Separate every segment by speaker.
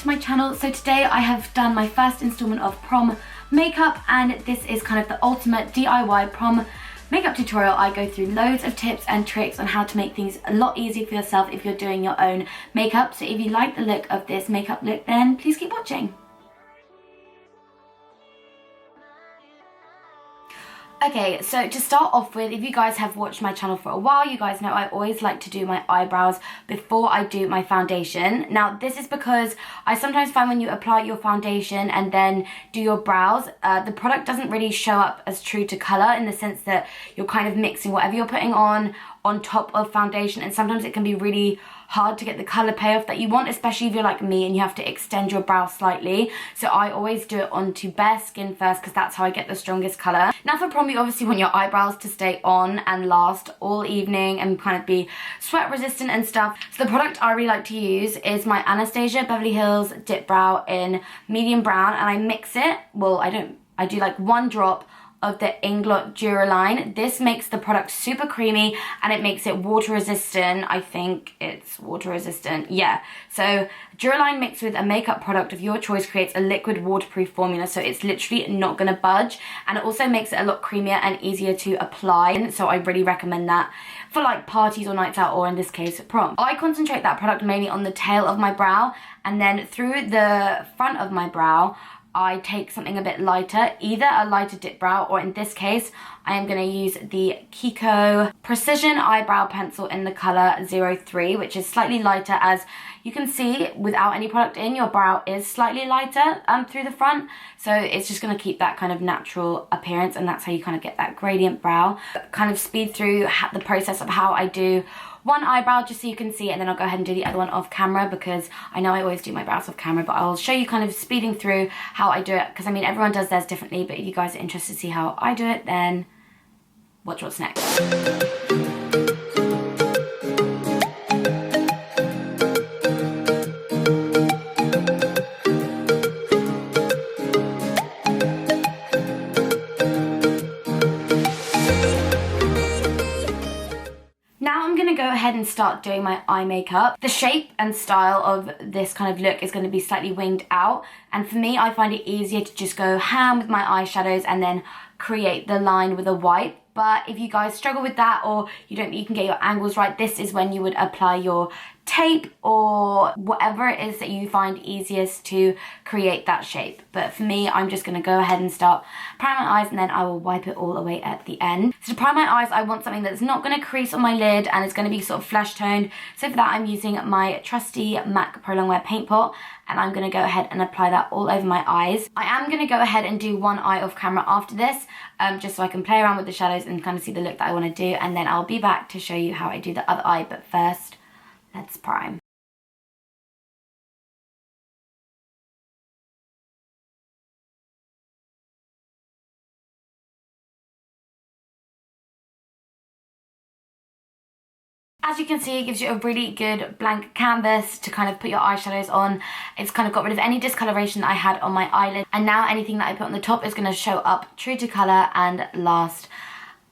Speaker 1: to my channel. So today I have done my first installment of prom makeup, and this is kind of the ultimate DIY prom makeup tutorial. I go through loads of tips and tricks on how to make things a lot easier for yourself if you're doing your own makeup. So if you like the look of this makeup look, then please keep watching. Okay, so to start off with, if you guys have watched my channel for a while, you guys know I always like to do my eyebrows before I do my foundation. Now, this is because I sometimes find when you apply your foundation and then do your brows, the product doesn't really show up as true to colour, in the sense that you're kind of mixing whatever you're putting on top of foundation, and sometimes it can be really hard to get the colour payoff that you want, especially if you're like me and you have to extend your brow slightly. So I always do it onto bare skin first, because that's how I get the strongest colour. Now for prom, you obviously want your eyebrows to stay on and last all evening and kind of be sweat resistant and stuff. So the product I really like to use is my Anastasia Beverly Hills Dip Brow in medium brown, and I mix it, well I do like 1 drop of the Inglot Duraline. This makes the product super creamy and it makes it water resistant. I think it's water resistant, yeah. So Duraline mixed with a makeup product of your choice creates a liquid waterproof formula, so it's literally not gonna budge, and it also makes it a lot creamier and easier to apply. So I really recommend that for like parties or nights out, or in this case prom. I concentrate that product mainly on the tail of my brow, and then through the front of my brow I take something a bit lighter, either a lighter dip brow, or in this case I am going to use the KIKO Precision Eyebrow Pencil in the colour 03, which is slightly lighter. As you can see, without any product in, your brow is slightly lighter through the front, so it's just going to keep that kind of natural appearance, and that's how you kind of get that gradient brow. Kind of speed through the process of how I do one eyebrow just so you can see it, and then I'll go ahead and do the other one off camera, because I know I always do my brows off camera, but I'll show you kind of speeding through how I do it, because I mean everyone does theirs differently, but if you guys are interested to see how I do it, then watch what's next. Go ahead and start doing my eye makeup. The shape and style of this kind of look is going to be slightly winged out, and for me I find it easier to just go ham with my eyeshadows and then create the line with a wipe. But if you guys struggle with that, or you can get your angles right, this is when you would apply your tape or whatever it is that you find easiest to create that shape. But for me, I'm just going to go ahead and start priming my eyes, and then I will wipe it all away at the end. So to prime my eyes, I want something that's not going to crease on my lid and it's going to be sort of flesh toned. So for that, I'm using my trusty MAC Pro Longwear paint pot, and I'm going to go ahead and apply that all over my eyes. I am going to go ahead and do one eye off camera after this, just so I can play around with the shadows and kind of see the look that I want to do, and then I'll be back to show you how I do the other eye. But first, let's prime. As you can see, it gives you a really good blank canvas to kind of put your eyeshadows on. It's kind of got rid of any discoloration that I had on my eyelid, and now anything that I put on the top is going to show up true to colour and last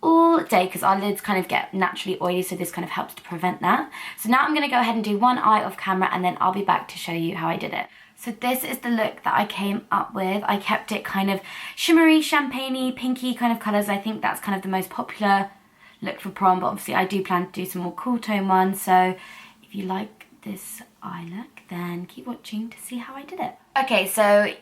Speaker 1: all day, because our lids kind of get naturally oily, so this kind of helps to prevent that. So now I'm going to go ahead and do one eye off camera, and then I'll be back to show you how I did it. So this is the look that I came up with. I kept it kind of shimmery, champagne-y, pinky kind of colours. I think that's kind of the most popular look for prom, but obviously I do plan to do some more cool tone ones. So if you like this eye look, then keep watching to see how I did it. Okay, so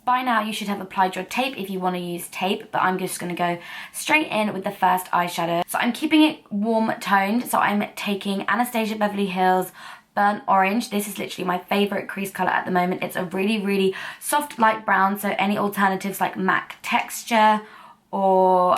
Speaker 1: by now you should have applied your tape if you want to use tape, but I'm just going to go straight in with the first eyeshadow. So I'm keeping it warm toned, so I'm taking Anastasia Beverly Hills Burnt Orange. This is literally my favourite crease colour at the moment. It's a really, really soft light brown, so any alternatives like MAC Texture or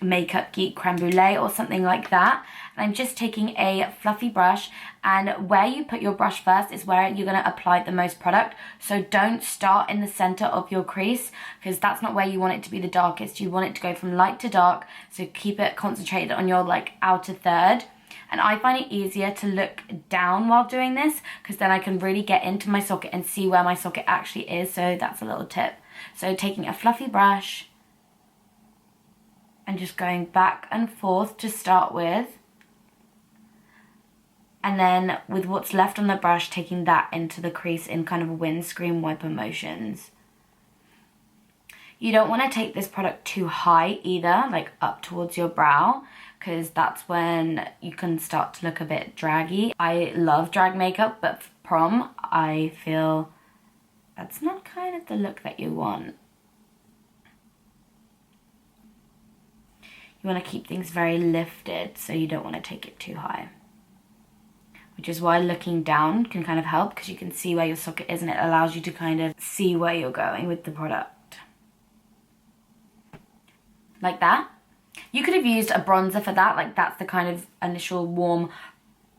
Speaker 1: Makeup Geek Creme Brulee or something like that. And I'm just taking a fluffy brush, and where you put your brush first is where you're going to apply the most product. So don't start in the center of your crease, because that's not where you want it to be the darkest. You want it to go from light to dark, so keep it concentrated on your like outer third. And I find it easier to look down while doing this, because then I can really get into my socket and see where my socket actually is. So that's a little tip. So taking a fluffy brush and just going back and forth to start with, and And then with what's left on the brush, taking that into the crease in kind of windscreen wiper motions. You don't want to take this product too high either, like up towards your brow, because that's when you can start to look a bit draggy. I love drag makeup, but for prom, I feel that's not kind of the look that you want. You want to keep things very lifted, so you don't want to take it too high. Which is why looking down can kind of help, because you can see where your socket is and it allows you to kind of see where you're going with the product. Like that. You could have used a bronzer for that, like that's the kind of initial warm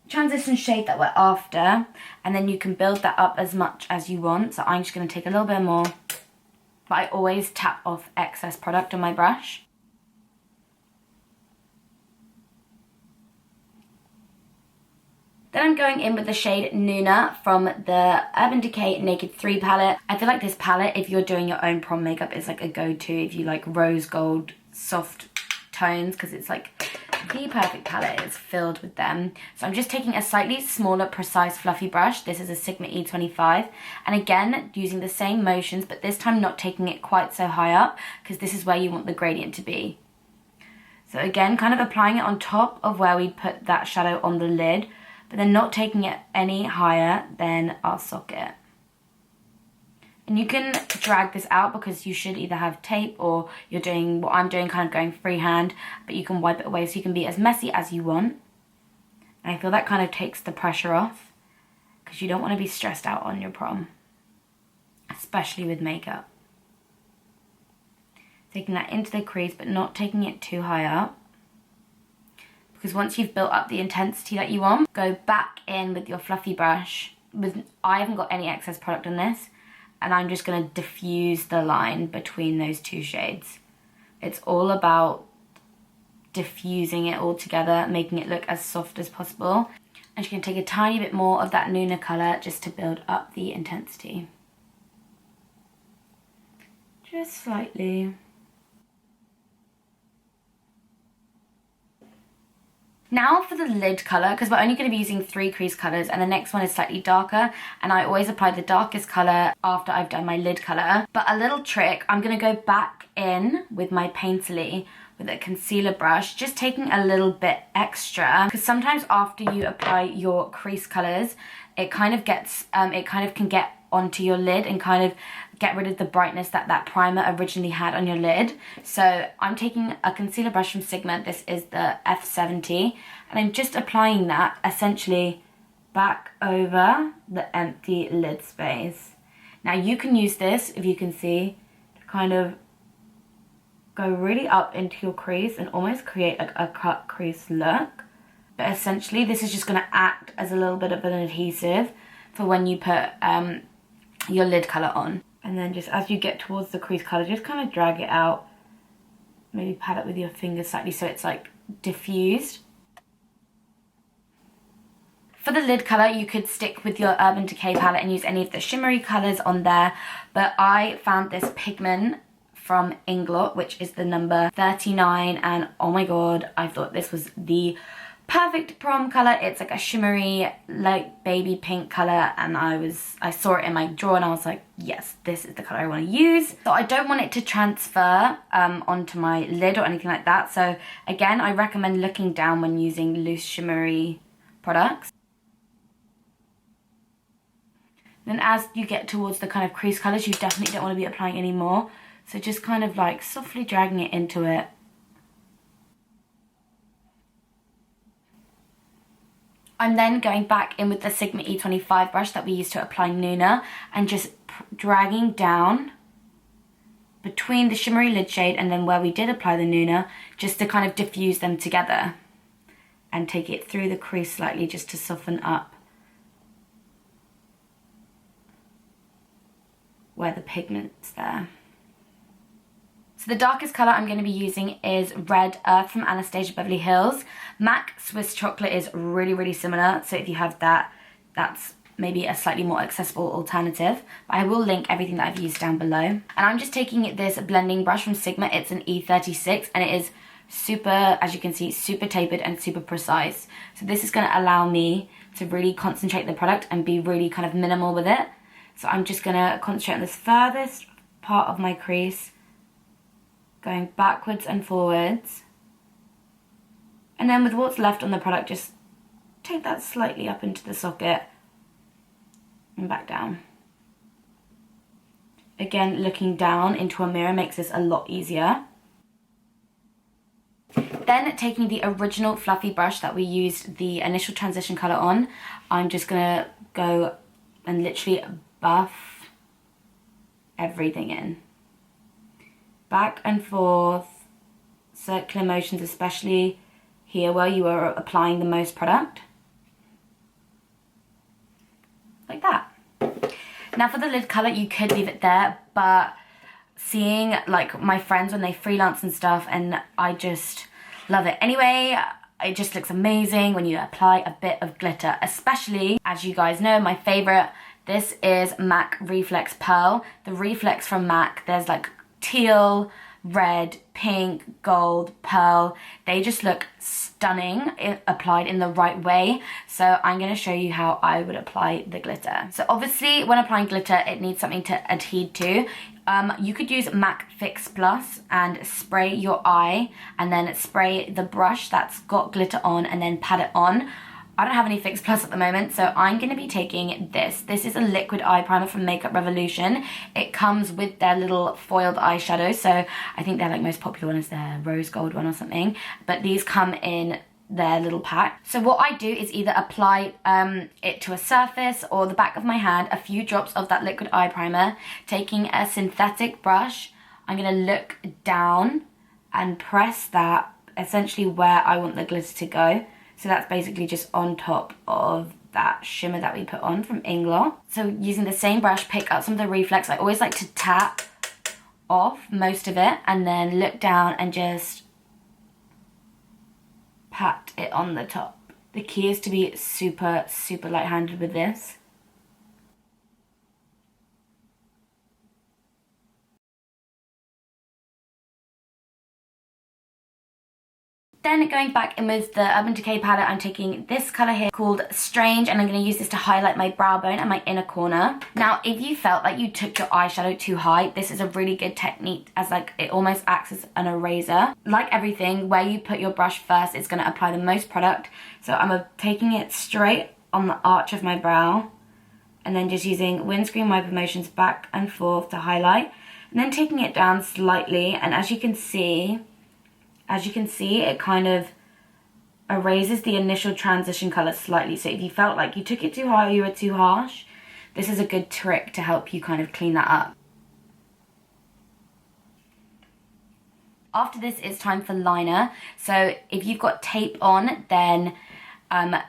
Speaker 1: transition shade that we're after. And then you can build that up as much as you want. So I'm just going to take a little bit more. But I always tap off excess product on my brush. Then I'm going in with the shade NUME from the Urban Decay Naked 3 palette. I feel like this palette, if you're doing your own prom makeup, is like a go-to if you like rose gold, soft tones, because it's like the perfect palette. It's filled with them. So I'm just taking a slightly smaller, precise, fluffy brush. This is a Sigma E25. And again, using the same motions, but this time not taking it quite so high up, because this is where you want the gradient to be. So again, kind of applying it on top of where we put that shadow on the lid, but then not taking it any higher than our socket. And you can drag this out because you should either have tape or you're doing what I'm doing, kind of going freehand, but you can wipe it away so you can be as messy as you want. And I feel that kind of takes the pressure off, because you don't want to be stressed out on your prom, especially with makeup. Taking that into the crease, but not taking it too high up. Because once you've built up the intensity that you want, go back in with your fluffy brush. I haven't got any excess product on this, and I'm just going to diffuse the line between those two shades. It's all about diffusing it all together, making it look as soft as possible. I'm just going to take a tiny bit more of that NUME colour just to build up the intensity. Just slightly. Now for the lid colour, because we're only going to be using 3 crease colours, and the next one is slightly darker, and I always apply the darkest colour after I've done my lid colour. But a little trick, I'm going to go back in with my Painterly with a concealer brush, just taking a little bit extra, because sometimes after you apply your crease colours, it kind of can get onto your lid and kind of get rid of the brightness that that primer originally had on your lid. So I'm taking a concealer brush from Sigma, this is the F70, and I'm just applying that essentially back over the empty lid space. Now you can use this, if you can see, to kind of go really up into your crease and almost create like a cut crease look. But essentially this is just going to act as a little bit of an adhesive for when you put your lid colour on. And then just as you get towards the crease colour, just kind of drag it out. Maybe pat it with your fingers slightly so it's like diffused. For the lid colour, you could stick with your Urban Decay palette and use any of the shimmery colours on there. But I found this pigment from Inglot, which is the number 39. And oh my god, I thought this was the perfect prom colour. It's like a shimmery, like baby pink colour, and I saw it in my drawer and I was like, yes, this is the colour I want to use. So I don't want it to transfer onto my lid or anything like that. So again, I recommend looking down when using loose shimmery products. Then as you get towards the kind of crease colours, you definitely don't want to be applying any more. So just kind of like softly dragging it into it. I'm then going back in with the Sigma E25 brush that we used to apply NUME and just dragging down between the shimmery lid shade and then where we did apply the NUME, just to kind of diffuse them together and take it through the crease slightly just to soften up where the pigment's there. So the darkest colour I'm going to be using is Red Earth from Anastasia Beverly Hills. MAC Swiss Chocolate is really, really similar. So if you have that, that's maybe a slightly more accessible alternative. But I will link everything that I've used down below. And I'm just taking this blending brush from Sigma. It's an E36 and it is super, as you can see, super tapered and super precise. So this is going to allow me to really concentrate the product and be really kind of minimal with it. So I'm just going to concentrate on this furthest part of my crease, going backwards and forwards. And then with what's left on the product, just take that slightly up into the socket and back down. Again, looking down into a mirror makes this a lot easier. Then taking the original fluffy brush that we used the initial transition colour on, I'm just going to go and literally buff everything in. Back and forth, circular motions, especially here where you are applying the most product. Like that. Now for the lid colour, you could leave it there, but seeing like my friends when they freelance and stuff, and I just love it. Anyway, it just looks amazing when you apply a bit of glitter, especially, as you guys know, my favourite, this is MAC Reflex Pearl. The Reflex from MAC, there's like teal, red, pink, gold, pearl. They just look stunning if applied in the right way. So I'm going to show you how I would apply the glitter. So obviously when applying glitter, it needs something to adhere to. You could use MAC Fix Plus and spray your eye and then spray the brush that's got glitter on and then pat it on. I don't have any Fix Plus at the moment, so I'm going to be taking this. This is a liquid eye primer from Makeup Revolution. It comes with their little foiled eyeshadow, so I think their like most popular one is their rose gold one or something. But these come in their little pack. So what I do is either apply it to a surface or the back of my hand, a few drops of that liquid eye primer, taking a synthetic brush. I'm going to look down and press that essentially where I want the glitter to go. So that's basically just on top of that shimmer that we put on from Inglot. So using the same brush, pick up some of the reflex. I always like to tap off most of it and then look down and just pat it on the top. The key is to be super, super light-handed with this. Then going back in with the Urban Decay palette, I'm taking this colour here called Strange, and I'm going to use this to highlight my brow bone and my inner corner. Now, if you felt like you took your eyeshadow too high, this is a really good technique, as like it almost acts as an eraser. Like everything, where you put your brush first, it's going to apply the most product. So I'm taking it straight on the arch of my brow, and then just using windscreen wiper motions back and forth to highlight, and then taking it down slightly, and as you can see, it kind of erases the initial transition colour slightly. So if you felt like you took it too high or you were too harsh, this is a good trick to help you kind of clean that up. After this, it's time for liner. So if you've got tape on, then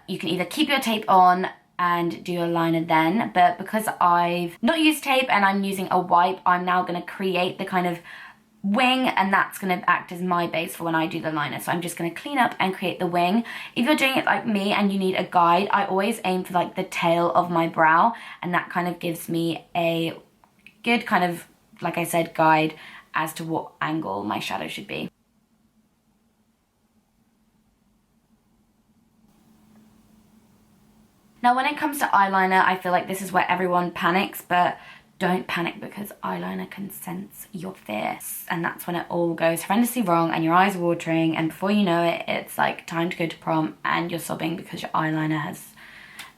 Speaker 1: you can either keep your tape on and do your liner then. But because I've not used tape and I'm using a wipe, I'm now going to create the kind of wing, and that's going to act as my base for when I do the liner. So I'm just going to clean up and create the wing. If you're doing it like me and you need a guide, I always aim for like the tail of my brow, and that kind of gives me a good kind of, like I said, guide as to what angle my shadow should be. Now when it comes to eyeliner, I feel like this is where everyone panics, but don't panic, because eyeliner can sense your fears, and that's when it all goes horrendously wrong and your eyes are watering, and before you know it, it's like time to go to prom and you're sobbing because your eyeliner has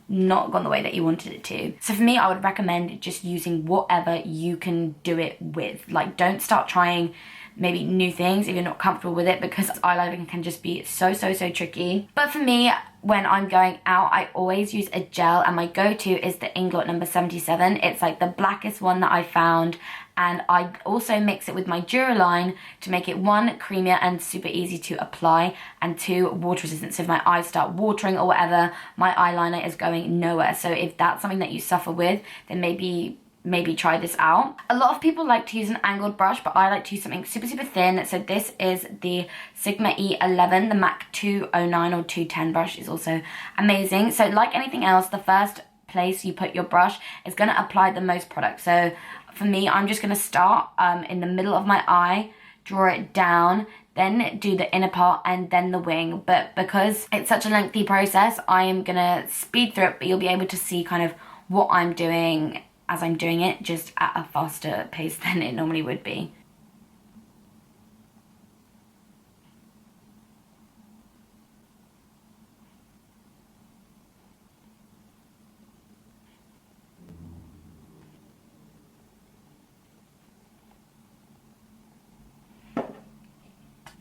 Speaker 1: not gone the way that you wanted it to. So for me, I would recommend just using whatever you can do it with. Like, don't start trying maybe new things if you're not comfortable with it, because eyeliner can just be so tricky. But for me, when I'm going out, I always use a gel, and my go-to is the Inglot number 77. It's like the blackest one that I found, and I also mix it with my Duraline to make it, one, creamier and super easy to apply, and two, water resistant. So if my eyes start watering or whatever, my eyeliner is going nowhere. So if that's something that you suffer with, then maybe try this out. A lot of people like to use an angled brush, but I like to use something super thin. So this is the Sigma E11. The MAC 209 or 210 brush is also amazing. So like anything else, the first place you put your brush is going to apply the most product. So for me, I'm just going to start in the middle of my eye, draw it down, then do the inner part, and then the wing. But because it's such a lengthy process, I am gonna speed through it, but you'll be able to see kind of what I'm doing as I'm doing it, just at a faster pace than it normally would be.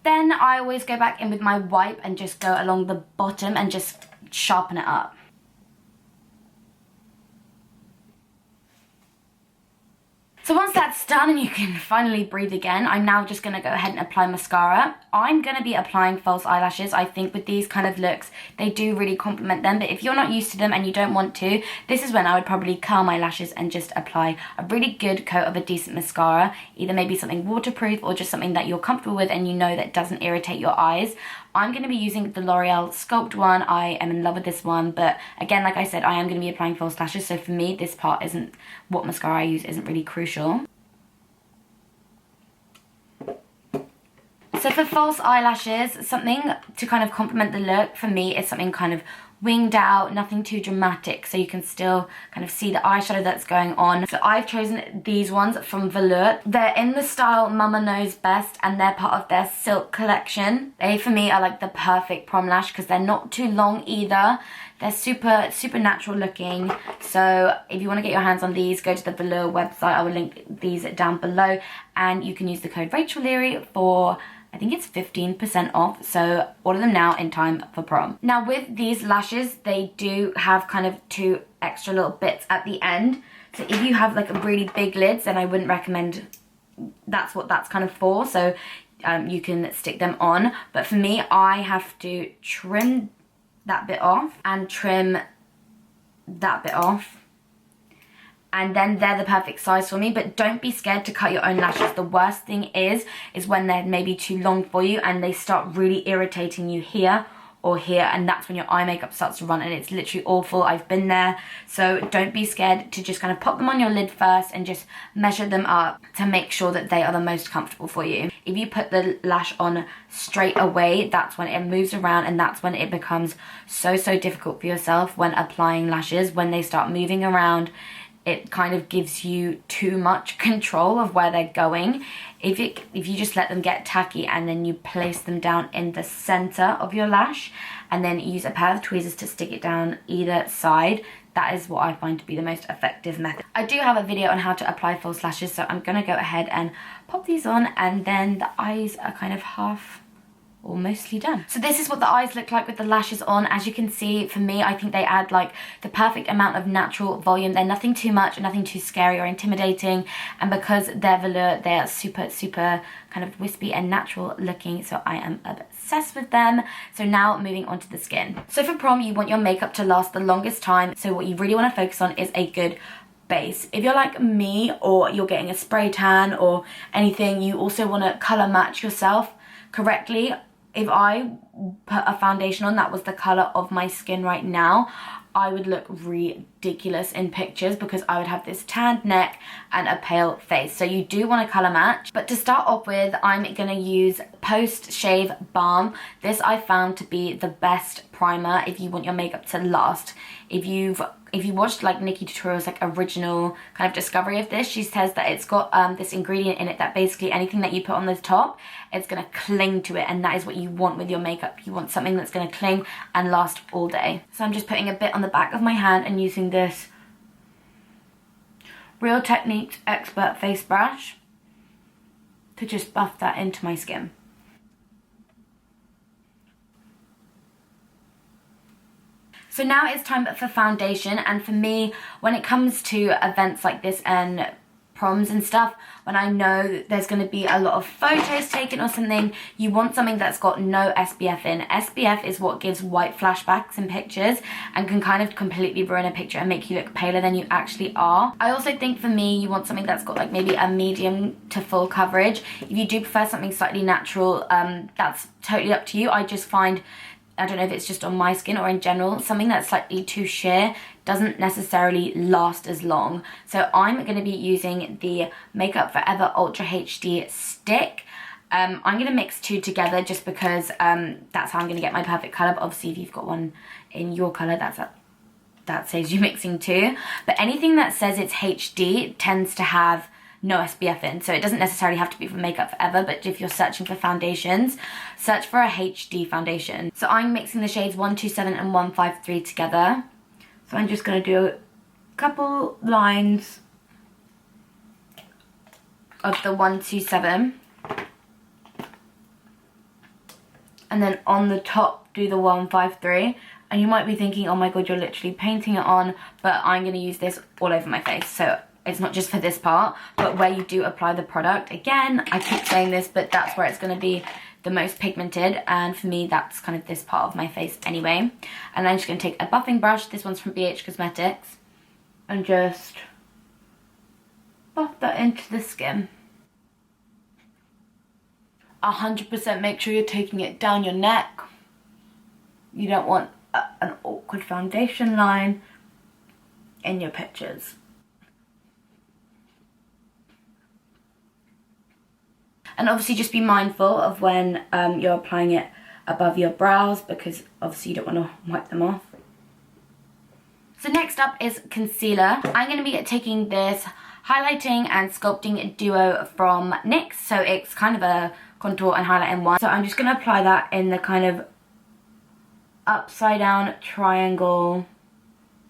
Speaker 1: Then I always go back in with my wipe and just go along the bottom and just sharpen it up. So once that's done and you can finally breathe again, I'm now just going to go ahead and apply mascara. I'm going to be applying false eyelashes. I think with these kind of looks, they do really complement them. But if you're not used to them and you don't want to, this is when I would probably curl my lashes and just apply a really good coat of a decent mascara. Either maybe something waterproof or just something that you're comfortable with and you know that doesn't irritate your eyes. I'm going to be using the L'Oreal Sculpt one. I am in love with this one, but again, like I said, I am going to be applying false lashes, so for me, this part isn't, what mascara I use isn't really crucial. So for false eyelashes, something to kind of complement the look for me is something kind of winged out, nothing too dramatic, so you can still kind of see the eyeshadow that's going on. So I've chosen these ones from VELOUR. They're in the style Mama Knows Best, and they're part of their Silk collection. They, for me, are like the perfect prom lash because they're not too long either. They're super natural looking. So if you want to get your hands on these, go to the VELOUR website. I will link these down below, and you can use the code RACHELLEARY for, I think it's 15% off, so order them now in time for prom. Now with these lashes, they do have kind of two extra little bits at the end. So if you have like a really big lids, then I wouldn't recommend, that's what that's kind of for. So you can stick them on. But for me, I have to trim that bit off and trim that bit off. And then they're the perfect size for me, but don't be scared to cut your own lashes. The worst thing is when they're maybe too long for you and they start really irritating you here or here, and that's when your eye makeup starts to run, and it's literally awful. I've been there. So don't be scared to just kind of pop them on your lid first and just measure them up to make sure that they are the most comfortable for you. If you put the lash on straight away, that's when it moves around, and that's when it becomes so difficult for yourself when applying lashes. When they start moving around, it kind of gives you too much control of where they're going. If you just let them get tacky and then you place them down in the center of your lash and then use a pair of tweezers to stick it down either side, that is what I find to be the most effective method. I do have a video on how to apply false lashes, so I'm gonna go ahead and pop these on, and then the eyes are kind of half or mostly done. So this is what the eyes look like with the lashes on. As you can see, for me, I think they add like the perfect amount of natural volume. They're nothing too much, nothing too scary or intimidating, and because they're velour, they're super kind of wispy and natural looking, so I am obsessed with them. So now moving on to the skin. So for prom, you want your makeup to last the longest time, so what you really want to focus on is a good base. If you're like me or you're getting a spray tan or anything, you also want to colour match yourself correctly. If I put a foundation on that was the colour of my skin right now, I would look ridiculous in pictures because I would have this tanned neck and a pale face. So you do want to colour match. But to start off with, I'm going to use Post Shave Balm. This I found to be the best primer if you want your makeup to last. If you watched like Nikki Tutorial's like original kind of discovery of this, she says that it's got this ingredient in it that basically anything that you put on the top, it's going to cling to it, and that is what you want with your makeup. You want something that's going to cling and last all day. So I'm just putting a bit on the back of my hand and using this Real Techniques Expert face brush to just buff that into my skin. So now it's time for foundation, and for me, when it comes to events like this and proms and stuff, when I know there's going to be a lot of photos taken or something, you want something that's got no SPF in. SPF is what gives white flashbacks in pictures and can kind of completely ruin a picture and make you look paler than you actually are. I also think for me, you want something that's got like maybe a medium to full coverage. If you do prefer something slightly natural, that's totally up to you. I just find, I don't know if it's just on my skin or in general, something that's slightly too sheer doesn't necessarily last as long. So I'm going to be using the Makeup Forever Ultra HD stick. I'm going to mix 2 together just because that's how I'm going to get my perfect colour. But obviously if you've got one in your colour, that saves you mixing 2. But anything that says it's HD tends to have no SPF in, so it doesn't necessarily have to be for Makeup Forever, but if you're searching for foundations, search for a HD foundation. So I'm mixing the shades 127 and 153 together. So I'm just going to do a couple lines of the 127, and then on the top do the 153. And you might be thinking, oh my god, you're literally painting it on, but I'm going to use this all over my face. So it's not just for this part, but where you do apply the product. Again, I keep saying this, but that's where it's going to be the most pigmented, and for me that's kind of this part of my face anyway. And I'm just going to take a buffing brush, this one's from BH Cosmetics, and just buff that into the skin. 100% make sure you're taking it down your neck. You don't want an awkward foundation line in your pictures. And obviously just be mindful of when you're applying it above your brows, because obviously you don't want to wipe them off. So next up is concealer. I'm going to be taking this highlighting and sculpting duo from NYX. So it's kind of a contour and highlight in one. So I'm just going to apply that in the kind of upside down triangle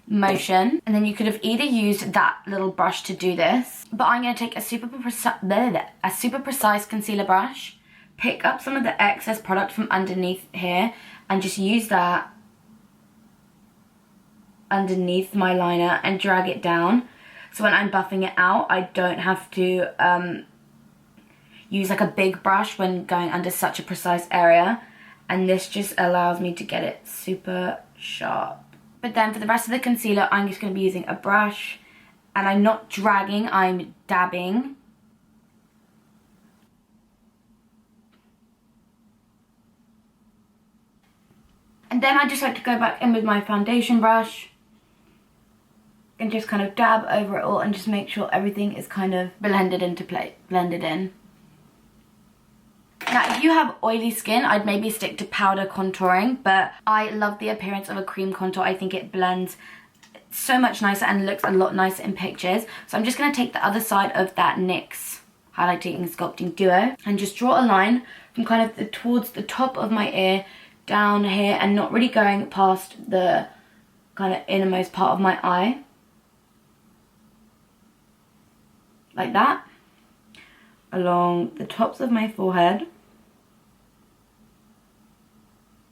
Speaker 1: motion, and then you could have either used that little brush to do this, but I'm going to take a super precise concealer brush, pick up some of the excess product from underneath here, and just use that underneath my liner and drag it down. So when I'm buffing it out, I don't have to use like a big brush when going under such a precise area, and this just allows me to get it super sharp. But then for the rest of the concealer, I'm just going to be using a brush, and I'm not dragging, I'm dabbing. And then I just like to go back in with my foundation brush and just kind of dab over it all and just make sure everything is kind of blended into place, blended in. Now, if you have oily skin, I'd maybe stick to powder contouring, but I love the appearance of a cream contour. I think it blends so much nicer and looks a lot nicer in pictures. So I'm just going to take the other side of that NYX highlighting and sculpting duo and just draw a line from kind of towards the top of my ear down here, and not really going past the kind of innermost part of my eye. Like that. Along the tops of my forehead.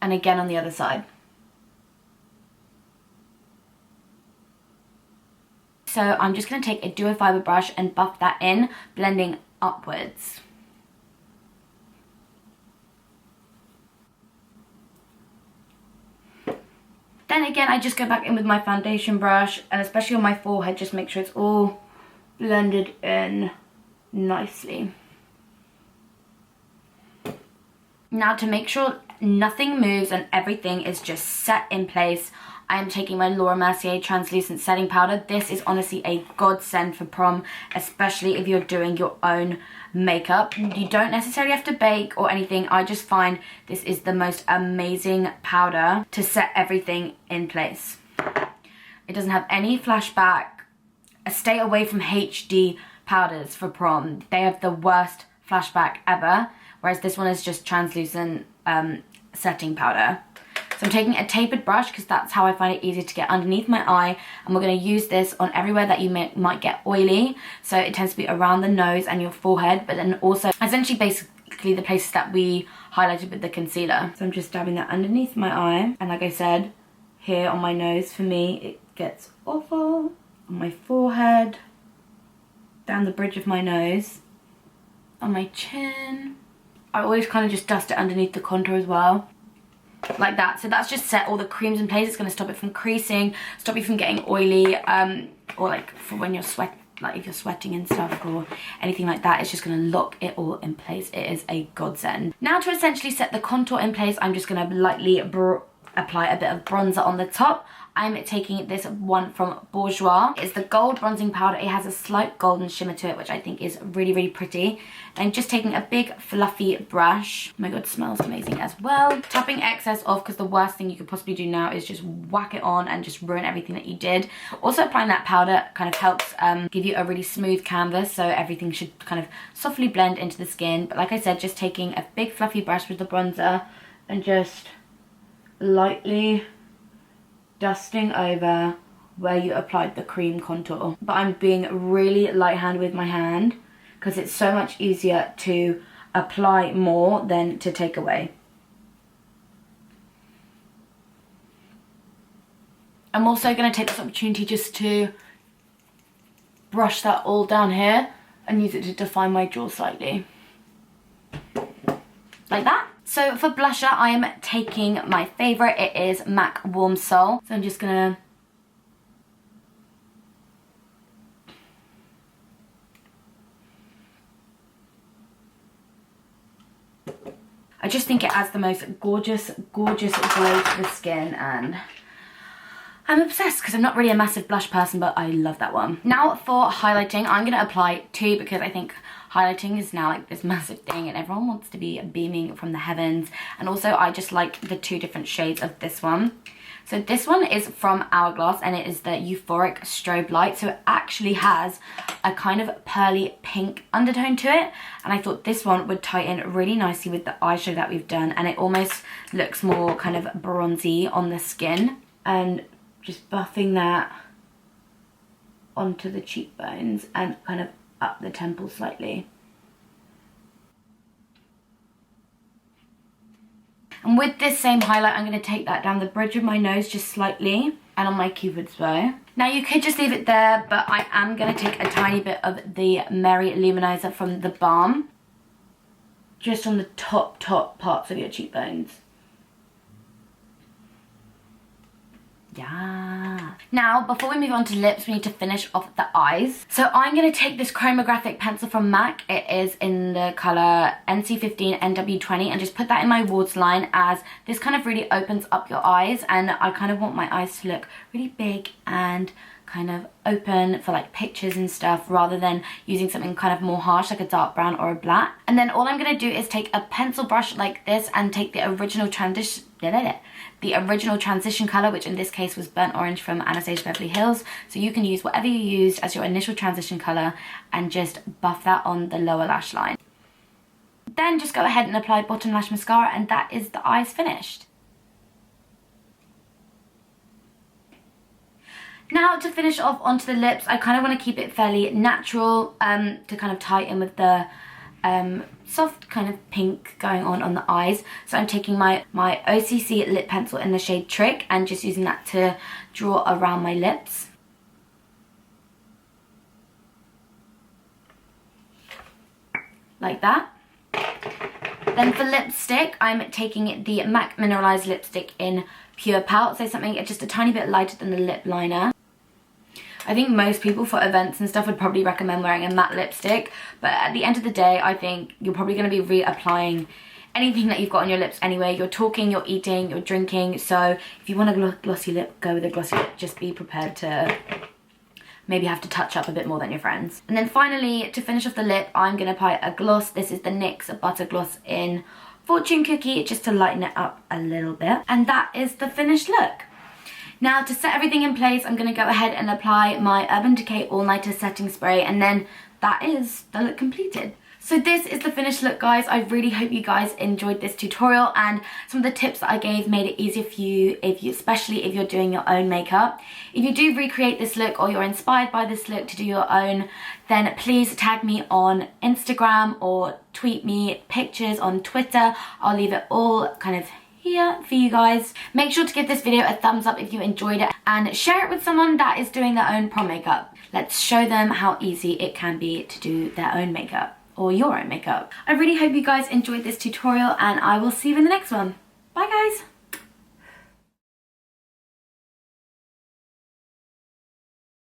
Speaker 1: And again on the other side. So I'm just going to take a duo fiber brush and buff that in, blending upwards. Then again, I just go back in with my foundation brush, and especially on my forehead, just make sure it's all blended in nicely. Now, to make sure nothing moves and everything is just set in place, I am taking my Laura Mercier translucent setting powder. This is honestly a godsend for prom, especially if you're doing your own makeup. You don't necessarily have to bake or anything. I just find this is the most amazing powder to set everything in place. It doesn't have any flashback. Stay away from HD powders for prom. They have the worst flashback ever, whereas this one is just translucent setting powder. So I'm taking a tapered brush because that's how I find it easier to get underneath my eye, and we're going to use this on everywhere that you might get oily. So it tends to be around the nose and your forehead, but then also essentially basically the places that we highlighted with the concealer. So I'm just dabbing that underneath my eye, and like I said, here on my nose, for me it gets awful. On my forehead, down the bridge of my nose, on my chin. I always kind of just dust it underneath the contour as well, like that. So that's just set all the creams in place. It's going to stop it from creasing, stop you from getting oily, or like for when you're if you're sweating and stuff or anything like that. It's just going to lock it all in place. It is a godsend. Now, to essentially set the contour in place, I'm just going to lightly apply a bit of bronzer on the top. I'm taking this one from Bourjois. It's the gold bronzing powder. It has a slight golden shimmer to it, which I think is really, really pretty. And just taking a big fluffy brush. Oh my god, it smells amazing as well. Tapping excess off, because the worst thing you could possibly do now is just whack it on and just ruin everything that you did. Also applying that powder kind of helps give you a really smooth canvas, so everything should kind of softly blend into the skin. But like I said, just taking a big fluffy brush with the bronzer and just lightly dusting over where you applied the cream contour. But I'm being really light-handed with my hand because it's so much easier to apply more than to take away. I'm also going to take this opportunity just to brush that all down here and use it to define my jaw slightly. Like that. So for blusher, I am taking my favourite. It is MAC Warm Soul. So I'm just going to... I just think it adds the most gorgeous, gorgeous glow to the skin, and I'm obsessed because I'm not really a massive blush person, but I love that one. Now for highlighting, I'm going to apply two because I think highlighting is now like this massive thing and everyone wants to be beaming from the heavens. And also I just like the two different shades of this one. So this one is from Hourglass and it is the Euphoric Strobe Light. So it actually has a kind of pearly pink undertone to it. And I thought this one would tie in really nicely with the eyeshadow that we've done. And it almost looks more kind of bronzy on the skin. And just buffing that onto the cheekbones and kind of up the temple slightly. And with this same highlight, I'm going to take that down the bridge of my nose just slightly and on my cupid's bow. Now you could just leave it there, but I am going to take a tiny bit of the Merry Luminizer from the Balm just on the top parts of your cheekbones. Yeah. Now, before we move on to lips, we need to finish off the eyes. So I'm going to take this chromographic pencil from MAC. It is in the colour NC15 NW20 and just put that in my waterline, as this kind of really opens up your eyes, and I kind of want my eyes to look really big and kind of open for like pictures and stuff, rather than using something kind of more harsh like a dark brown or a black. And then all I'm going to do is take a pencil brush like this and take the original transition colour, which in this case was Burnt Orange from Anastasia Beverly Hills. So you can use whatever you used as your initial transition colour and just buff that on the lower lash line. Then just go ahead and apply bottom lash mascara, and that is the eyes finished. Now to finish off onto the lips, I kind of want to keep it fairly natural to kind of tie in with the soft kind of pink going on the eyes. So I'm taking my OCC lip pencil in the shade Trick and just using that to draw around my lips. Like that. Then for lipstick, I'm taking the MAC Mineralized Lipstick in Pure Pout. So something just a tiny bit lighter than the lip liner. I think most people for events and stuff would probably recommend wearing a matte lipstick, but at the end of the day, I think you're probably going to be reapplying anything that you've got on your lips anyway. You're talking, you're eating, you're drinking, so if you want a glossy lip, go with a glossy lip. Just be prepared to maybe have to touch up a bit more than your friends. And then finally, to finish off the lip, I'm going to apply a gloss. This is the NYX Butter Gloss in Fortune Cookie, just to lighten it up a little bit. And that is the finished look. Now to set everything in place, I'm going to go ahead and apply my Urban Decay All Nighter Setting Spray, and then that is the look completed. So this is the finished look, guys. I really hope you guys enjoyed this tutorial, and some of the tips that I gave made it easier for you, especially if you're doing your own makeup. If you do recreate this look or you're inspired by this look to do your own, then please tag me on Instagram or tweet me pictures on Twitter. I'll leave it all kind of here for you guys. Make sure to give this video a thumbs up if you enjoyed it, and share it with someone that is doing their own prom makeup. Let's show them how easy it can be to do their own makeup, or your own makeup. I really hope you guys enjoyed this tutorial, and I will see you in the next one. Bye guys!